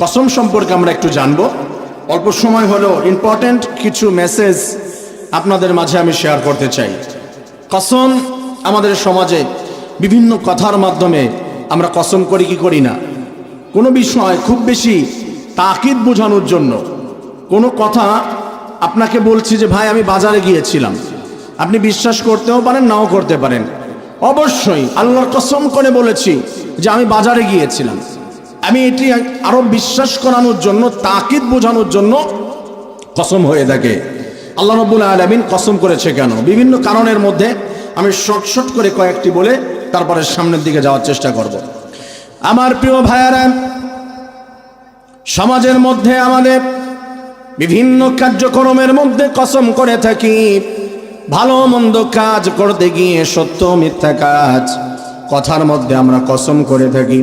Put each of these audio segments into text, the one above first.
কসম সম্পর্কে আমরা একটু জানবো। অল্প সময় হলো ইম্পর্টেন্ট কিছু মেসেজ আপনাদের মাঝে আমি শেয়ার করতে চাই। কসম আমাদের সমাজে বিভিন্ন কথার মাধ্যমে আমরা কসম করি কি করি না। কোনো বিষয় খুব বেশি তাকিদ বোঝানোর জন্য কোনো কথা আপনাকে বলছি যে ভাই আমি বাজারে গিয়েছিলাম, আপনি বিশ্বাস করতেও পারেন নাও করতে পারেন। অবশ্যই আল্লাহর কসম করে বলেছি যে আমি বাজারে গিয়েছিলাম, আমি এটি আরো বিশ্বাস করানোর জন্য তাকিদ বোঝানোর জন্য কসম হয়ে থাকে। আল্লাহ রাব্বুল আলামিন কসম করেছে কেন, বিভিন্ন কারণের মধ্যে আমি শর্ট করে কয়েকটি বলে তারপরে সামনের দিকে যাওয়ার চেষ্টা করব। আমার প্রিয় ভাইয়েরা, সমাজের মধ্যে আমাদের বিভিন্ন কার্যক্রমের মধ্যে কসম করে থাকি। ভালো মন্দ কাজ করতে গিয়ে সত্য মিথ্যা কাজ কথার মধ্যে আমরা কসম করে থাকি,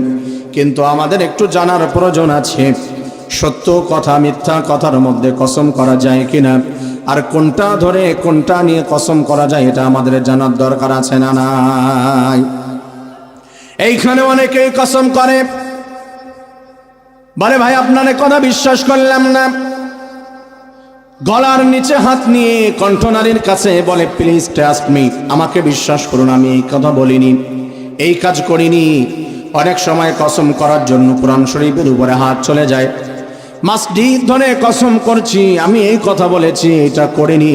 কিন্তু আমাদের একটু জানার প্রয়োজন আছে সত্য কথা মিথ্যা কথার মধ্যে কসম করা যায় কিনা, আর কোনটা ধরে কোনটা নিয়ে কসম করা যায় এটা আমাদের জানার দরকার আছে না নাই। এইখানে অনেকেই কসম করে বলে ভাই আপনার কথা বিশ্বাস করলাম না, গলার নিচে হাত নিয়ে কণ্ঠনালীর কাছে বলে প্লিজ ট্রাস্ট মি, আমাকে বিশ্বাস করুন আমি এই কথা বলিনি, এই কাজ করিনি। অনেক সময় কসম করার জন্য কোরআন শরীফের উপরে হাত চলে যায়, মাসজিদ ধরে কসম করছি আমি এই কথা বলেছি এটা করিনি।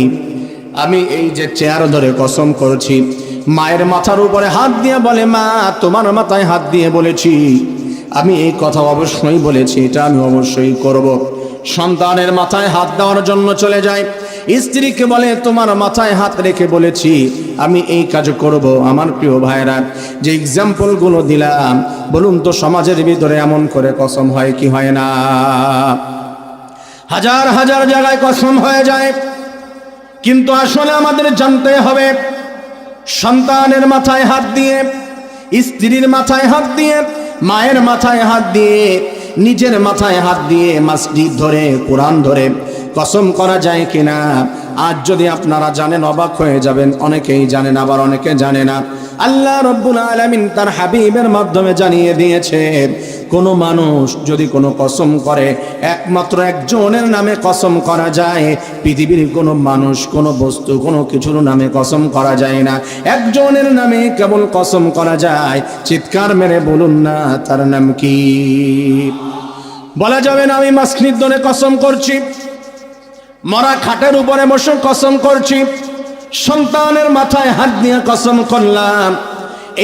আমি এই যে চেয়ার ধরে কসম করছি, মায়ের মাথার উপরে হাত দিয়ে বলে মা তোমার মাথায় হাত দিয়ে বলেছি আমি এই কথা অবশ্যই বলেছি, এটা আমি অবশ্যই করব। সন্তানের মাথায় হাত দেওয়ার জন্য চলে যায়, স্ত্রীকে বলে তোমার মাথায় হাত রেখে বলেছি আমি এই কাজ করব। আমার প্রিয় ভাইরা, যে এক্সাম্পলগুলো দিলাম বলুন তো সমাজের ভিতরে এমন করে কসম হয় কি হয় না? হাজার হাজার জায়গায় কসম হয়ে যায়, কিন্তু আসলে আমাদের জানতে হবে সন্তানের মাথায় হাত দিয়ে, স্ত্রীর মাথায় হাত দিয়ে, মায়ের মাথায় হাত দিয়ে, নিজের মাথায় হাত দিয়ে মাসজিদ ধরে কোরআন ধরে কসম করা যায় কিনা। আজ যদি আপনারা জানেন অবাক হয়ে যাবেন, অনেকেই জানেন আবার অনেকে জানে না। আল্লাহ রাব্বুল আলামিন তার হাবিবের মাধ্যমে জানিয়ে দিয়েছে কোনো মানুষ যদি কোনো কসম করে একমাত্র একজনের নামে কসম করা যায়, পৃথিবীর কোনো মানুষ কোনো বস্তু কোনো কিছুর নামে কসম করা যায় না, একজনের নামে কেবল কসম করা যায়। চিৎকার মেরে বলুন না তার নাম কি? বলা যাবে না আমি মাসজিদ ধরে কসম করছি, মরা খাটের উপরে বসে কসম করছি, সন্তানের মাথায় হাত দিয়ে কসম করলাম,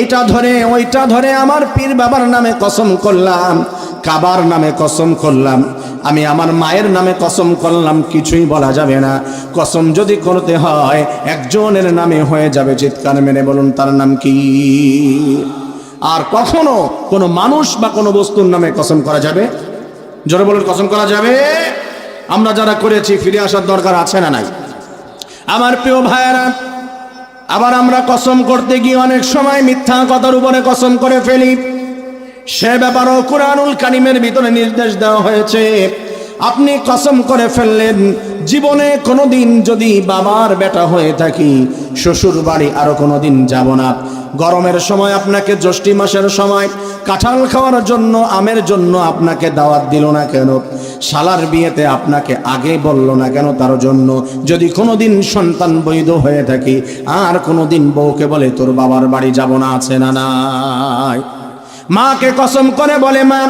এইটা ধরে ওইটা ধরে আমার পীর বাবার নামে কসম করলাম, কাবার নামে কসম করলাম, আমি আমার মায়ের নামে কসম করলাম, কিছুই বলা যাবে না। কসম যদি করতে হয় একজনের নামে হয়ে যাবে। চিৎকার মেরে বলুন তার নাম কি? আর কখনো কোনো মানুষ বা কোনো বস্তুর নামে কসম করা যাবে? জোরে বলুন কসম করা যাবে? আমরা যারা করেছি ফিরে আসার দরকার আছে না নাই? আমার প্রিয় ভাইয়েরা, আবার আমরা কসম করতে গিয়ে অনেক সময় মিথ্যা কথার উপরে কসম করে ফেলি। সে ব্যাপারও কুরআনুল কারীমের ভিতরে নির্দেশ দেওয়া হয়েছে। আপনি কসম করে ফেললেন জীবনে কোনোদিন যদি বাবার বেটা হয়ে থাকি শ্বশুর বাড়ি আরো কোনোদিন যাব না। গরমের সময় আপনাকে জ্যৈষ্ঠ মাসের সময় কাঁঠাল খাওয়ার জন্য আমের জন্য আপনাকে দাওয়াত দিল না কেন? শালার বিয়েতে আপনাকে আগে বলল না কেন? তার জন্য যদি কোনোদিন সন্তান বৈধ হয়ে থাকি আর কোনোদিন বউকে বলে তোর বাবার বাড়ি যাব না, আছে না নাই? মাকে কসম করে বলে মা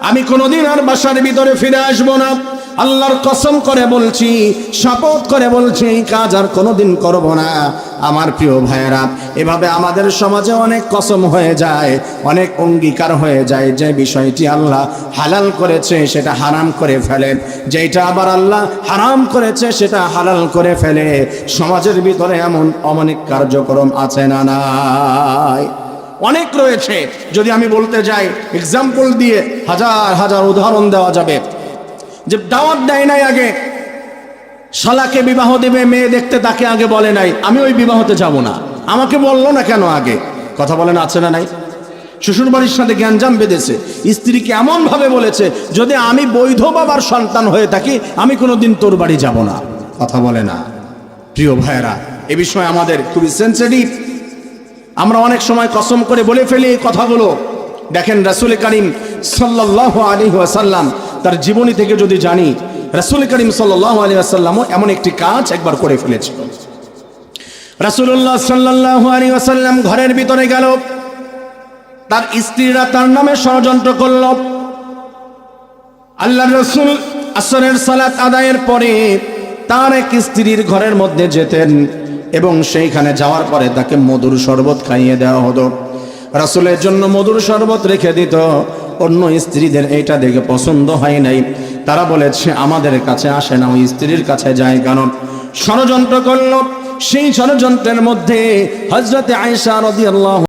আমি কোনোদিন আর বাসার ভিতরে ফিরে আসবো না, আল্লাহর কসম করে বলছি, শপথ করে বলছি এই কাজ আর কোনোদিন করব না। আমার প্রিয় ভাইয়েরা, এভাবে আমাদের সমাজে অনেক কসম হয়ে যায়, অনেক অঙ্গীকার হয়ে যায়। যে বিষয়টি আল্লাহ হালাল করেছে সেটা হারাম করে ফেলে, যেটা আবার আল্লাহ হারাম করেছে সেটা হালাল করে ফেলে। সমাজের ভিতরে এমন অনেক কার্যক্রম আছে না নাই? অনেক রয়েছে। যদি আমি বলতে যাই এক্সাম্পল দিয়ে হাজার হাজার উদাহরণ দেওয়া যাবে। যে দাওয়াত দেয় নাই আগে, শালাকে বিবাহ দেবে মেয়ে দেখতে, তাকে আগে বলে নাই আমি ওই বিবাহতে যাব না, আমাকে বললো না কেন আগে? কথা বলেন আছে না নাই? শ্বশুর বাড়ির সাথে জ্ঞানজাম বেঁধেছে, স্ত্রীকে এমন ভাবে বলেছে যদি আমি বৈধ বাবার সন্তান হয়ে থাকি আমি কোনোদিন তোর বাড়ি যাব না। কথা বলে না? প্রিয় ভাইয়েরা, এ বিষয়ে আমাদের খুবই সেন্সিটিভ। আমরা অনেক সময় কসম করে বলে ফেলি এই কথাগুলো। দেখেন রাসূল করিম সাল্লাল্লাহু আলাইহি ওয়াসাল্লাম তার জীবনী থেকে যদি জানি, রাসূল করিম সাল্লাল্লাহু আলাইহি ওয়াসাল্লামও এমন একটি কাজ একবার করে ফেলেছিল। রাসূলুল্লাহ সাল্লাল্লাহু আলাইহি ওয়াসাল্লাম ঘরের ভিতরে গেল, তার স্ত্রীরা তার নামে ষড়যন্ত্র করল। আল্লাহর রাসূল আসরের সালাত আদায়ের পরে তার এক স্ত্রীর ঘরের মধ্যে যেতেন এবং সেইখানে যাওয়ার পরে তাকে মধুর শরবত খাইয়ে দেওয়া হতো। রাসূলের জন্য মধুর শরবত রেখে দিত। অন্য স্ত্রীদের এটা দেখে পছন্দ হয় নাই, তারা বলেছে আমাদের কাছে আসে না, ওই স্ত্রীর কাছে যায় কেন? ষড়যন্ত্র করল। সেই ষড়যন্ত্রের মধ্যে হযরতে আয়েশা রাদিয়াল্লাহু